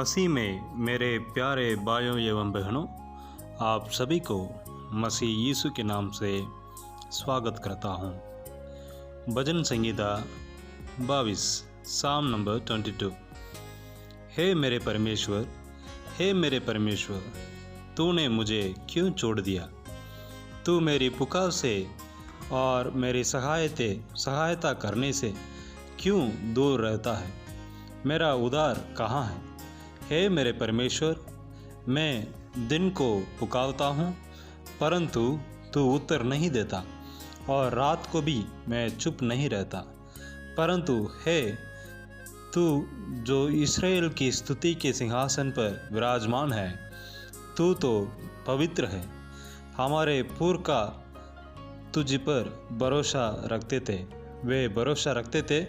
मसीह में मेरे प्यारे भाइयों एवं बहनों, आप सभी को मसीह यीशु के नाम से स्वागत करता हूँ। भजन संगीता 22 साम नंबर 22। हे मेरे परमेश्वर, हे मेरे परमेश्वर, तूने मुझे क्यों छोड़ दिया? तू मेरी पुकार से और मेरी सहायता करने से क्यों दूर रहता है? मेरा उद्धार कहाँ है? हे मेरे परमेश्वर, मैं दिन को पुकारता हूँ परंतु तू उत्तर नहीं देता, और रात को भी मैं चुप नहीं रहता। परंतु हे तू जो इस्राएल की स्तुति के सिंहासन पर विराजमान है, तू तो पवित्र है। हमारे पूर्व का तुझ पर भरोसा रखते थे, वे भरोसा रखते थे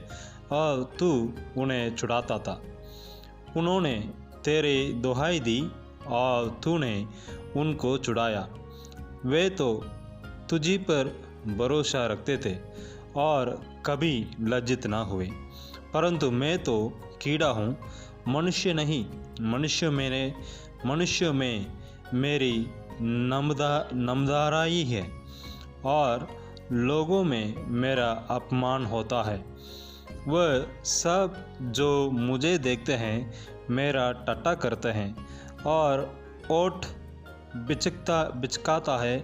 और तू उन्हें छुड़ाता था। उन्होंने तेरे दुहाई दी और तूने उनको छुड़ाया। वे तो तुझी पर भरोसा रखते थे और कभी लज्जित ना हुए। परंतु मैं तो कीड़ा हूँ, मनुष्य नहीं। मनुष्य में मेरी नमदाराई है और लोगों में मेरा अपमान होता है। वह सब जो मुझे देखते हैं मेरा टट्टा करते हैं और ओठ बिचकाता है,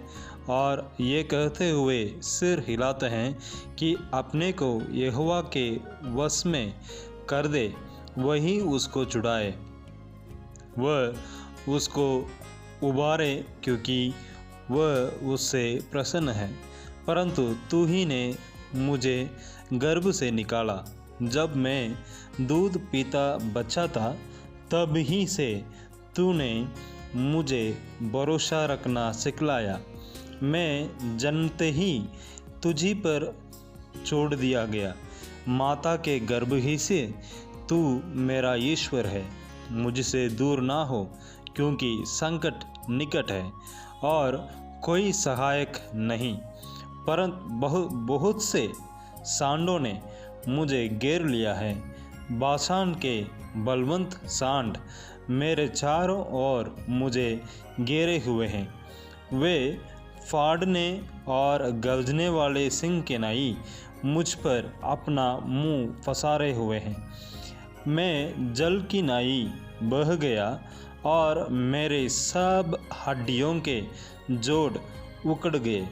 और ये कहते हुए सिर हिलाते हैं कि अपने को यहोवा के वश में कर दे, वही उसको छुड़ाए, वह उसको उबारे, क्योंकि वह उससे प्रसन्न है। परंतु तू ही ने मुझे गर्भ से निकाला। जब मैं दूध पीता बच्चा था, तब ही से तूने मुझे भरोसा रखना सिखलाया। मैं जन्मते ही तुझी पर छोड़ दिया गया। माता के गर्भ ही से तू मेरा ईश्वर है। मुझसे दूर ना हो, क्योंकि संकट निकट है और कोई सहायक नहीं। परंतु बहुत से सांडों ने मुझे घेर लिया है। बाशान के बलवंत सांड मेरे चारों ओर मुझे घेरे हुए हैं। वे फाड़ने और गर्जने वाले सिंह के नाई मुझ पर अपना मुंह फंसारे हुए हैं। मैं जल की नाई बह गया और मेरे सब हड्डियों के जोड़ उकड़ गए।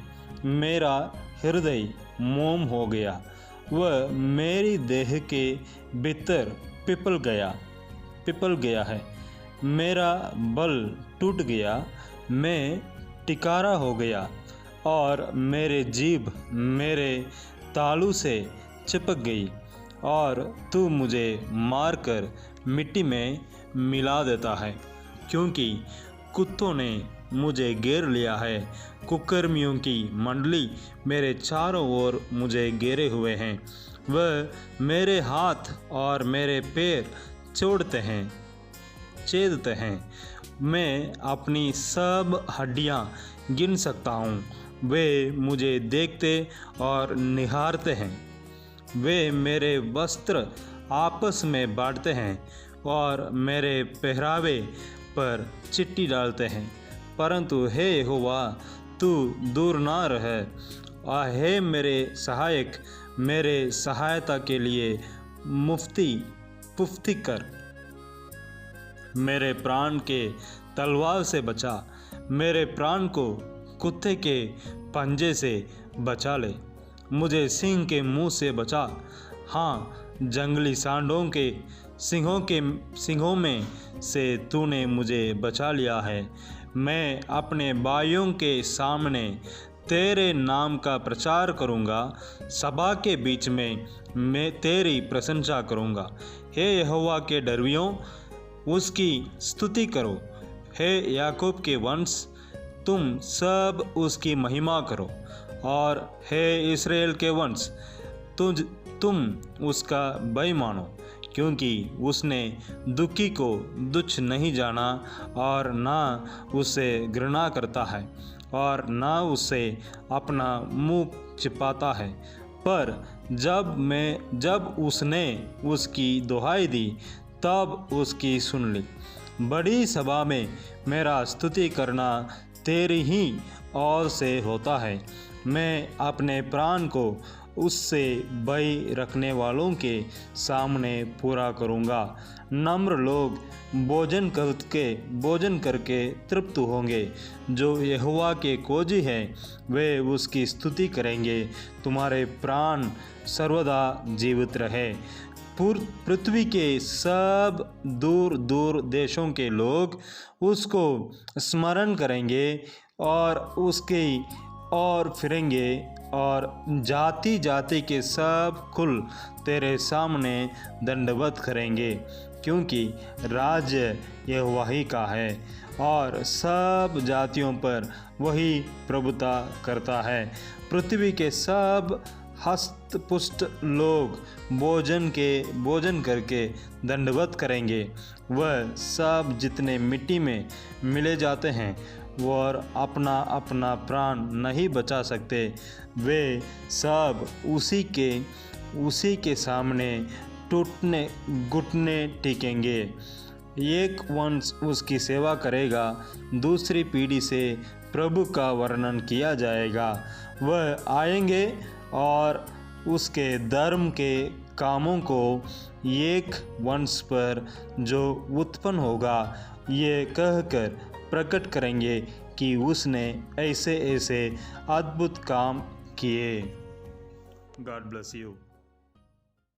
मेरा हृदय मोम हो गया, वह मेरी देह के भीतर पिपल गया है। मेरा बल टूट गया, मैं टिकारा हो गया और मेरे जीभ मेरे तालू से चिपक गई, और तू मुझे मारकर मिट्टी में मिला देता है, क्योंकि कुत्तों ने मुझे घेर लिया है। कुकर्मियों की मंडली मेरे चारों ओर मुझे घेरे हुए हैं। वह मेरे हाथ और मेरे पैर छेदते हैं। मैं अपनी सब हड्डियां गिन सकता हूँ। वे मुझे देखते और निहारते हैं। वे मेरे वस्त्र आपस में बांटते हैं और मेरे पहरावे पर चिट्ठी डालते हैं। परंतु हे यहोवा, तू दूर ना रह। हे मेरे सहायक, मेरे सहायता के लिए पुफ्ती कर। मेरे प्राण के तलवार से बचा। मेरे प्राण को कुत्ते के पंजे से बचा ले। मुझे सिंह के मुंह से बचा। हाँ, जंगली सांडों के सिंहों में से तूने मुझे बचा लिया है। मैं अपने भाइयों के सामने तेरे नाम का प्रचार करूँगा। सभा के बीच में मैं तेरी प्रशंसा करूँगा। हे यहोवा के डरवियों, उसकी स्तुति करो। हे याकूब के वंश, तुम सब उसकी महिमा करो। और हे इस्राएल के वंश, तुम उसका भय मानो, क्योंकि उसने दुखी को तुच्छ नहीं जाना और ना उसे घृणा करता है और ना उससे अपना मुंह छिपाता है। पर जब उसने उसकी दुहाई दी, तब उसकी सुन ली। बड़ी सभा में मेरा स्तुति करना तेरी ही ओर से होता है। मैं अपने प्राण को उससे भय रखने वालों के सामने पूरा करूँगा। नम्र लोग भोजन करके तृप्त होंगे। जो यहोवा के खोजी हैं वे उसकी स्तुति करेंगे। तुम्हारे प्राण सर्वदा जीवित रहे। पृथ्वी के सब दूर दूर देशों के लोग उसको स्मरण करेंगे और उसके और फिरेंगे, और जाति जाति के सब कुल तेरे सामने दंडवत करेंगे, क्योंकि राज्य यहोवा ही का है और सब जातियों पर वही प्रभुता करता है। पृथ्वी के सब हस्तपुष्ट लोग भोजन करके दंडवत करेंगे। वह सब जितने मिट्टी में मिले जाते हैं और अपना अपना प्राण नहीं बचा सकते, वे सब उसी के सामने टूटने घुटने टेकेंगे। एक वंश उसकी सेवा करेगा, दूसरी पीढ़ी से प्रभु का वर्णन किया जाएगा। वह आएंगे और उसके धर्म के कामों को एक वंश पर जो उत्पन्न होगा ये कहकर प्रकट करेंगे कि उसने ऐसे ऐसे अद्भुत काम किए। God bless you.